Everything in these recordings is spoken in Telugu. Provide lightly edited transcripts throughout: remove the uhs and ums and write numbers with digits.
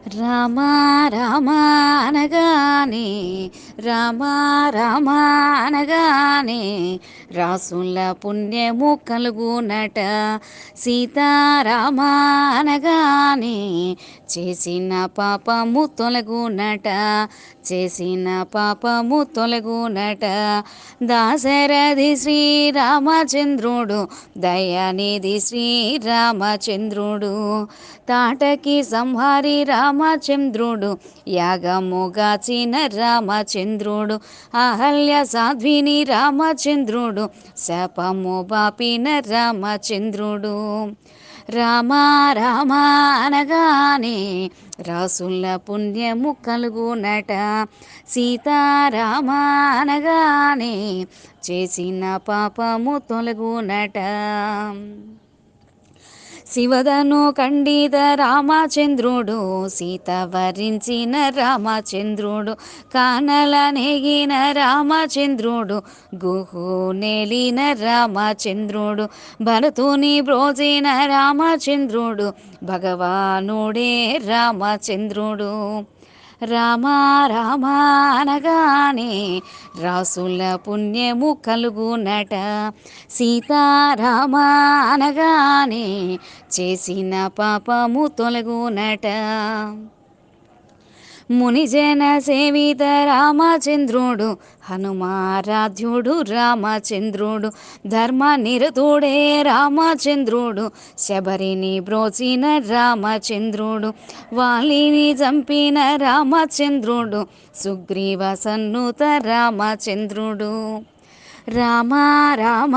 రామ రామ అనగానే రామ రామ అనగానే రాసుల పుణ్యము కలుగునట. సీతారామ అనగానే చేసిన పాపము తొలగునట. చేసిన పాపము తొలగునట. దాశరథి శ్రీరామచంద్రుడు దయానిధి శ్రీరామచంద్రుడు తాటకి సంహారి రామచంద్రుడు యాగముగాచిన రామచంద్రుడు అహల్య సాధ్విని రామచంద్రుడు శాపము బాపిన రామచంద్రుడు. రామ రామ అనగానే రాసుల పుణ్యము కలుగునట. సీతారామ అనగానే చేసిన పాపము తొలగునట. శివదను ఖండిత రామచంద్రుడు సీత వరించిన రామచంద్రుడు కానల నెగిన రామచంద్రుడు గుహు నేలిన రామచంద్రుడు భరతుని బ్రోచిన రామచంద్రుడు భగవానుడే రామచంద్రుడు. రామ రామ అనగానే రాసుల పుణ్యము కలుగునట. సీతారామ అనగానే చేసిన పాపము తొలగునట. మునిజన సేవిత రామచంద్రుడు హనుమారాధ్యుడు రామచంద్రుడు ధర్మ నిరతుడే రామచంద్రుడు శబరిని బ్రోచిన రామచంద్రుడు వాలిని చంపిన రామచంద్రుడు సుగ్రీవ సన్నుత రామచంద్రుడు. రామ రామ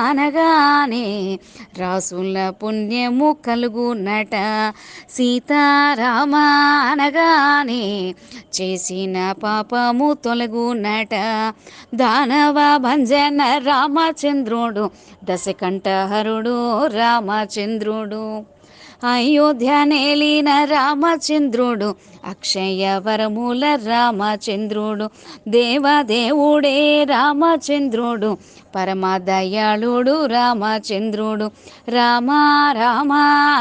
అనగానే రాసుల పుణ్యము కలుగునట. సీతారామ అనగానే చేసిన పాపము తొలగునట. దానవ భంజన రామచంద్రుడు దశకంఠహరుడు రామచంద్రుడు అయోధ్య నేలిన రామచంద్రుడు అక్షయ వరముల రామచంద్రుడు దేవదేవుడే రామచంద్రుడు పరమదయాళుడు రామచంద్రుడు. రామ రామ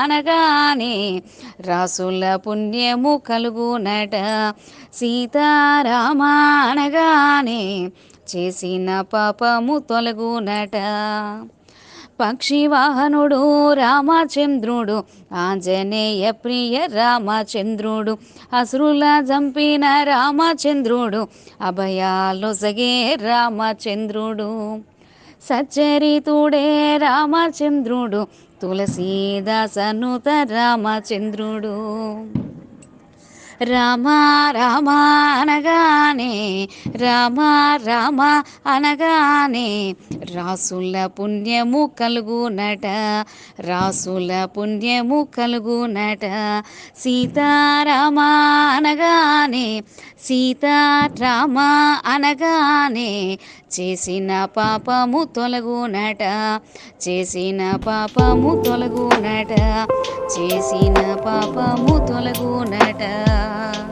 అనగానే రాసుల పుణ్యము కలుగునట. సీతారామ అనగానే చేసిన పాపము తొలగునట. పక్షివాహనుడు రామచంద్రుడు ఆంజనేయ ప్రియ రామచంద్రుడు అసురుల చంపిన రామచంద్రుడు అభయాలొసగే రామచంద్రుడు. సచ్చరితుడే రామచంద్రుడు తులసీదాసనుత రామచంద్రుడు. రామ రామ అనగానే రామ రామ అనగానే రాసుల పుణ్యము కలుగునట. రాసుల పుణ్యము కలుగునట. సీతారామ అనగానే సీతారామ అనగానే చేసిన పాపము తొలగునట. చేసిన పాపము తొలగునట. చేసిన పాపము తొలగునట.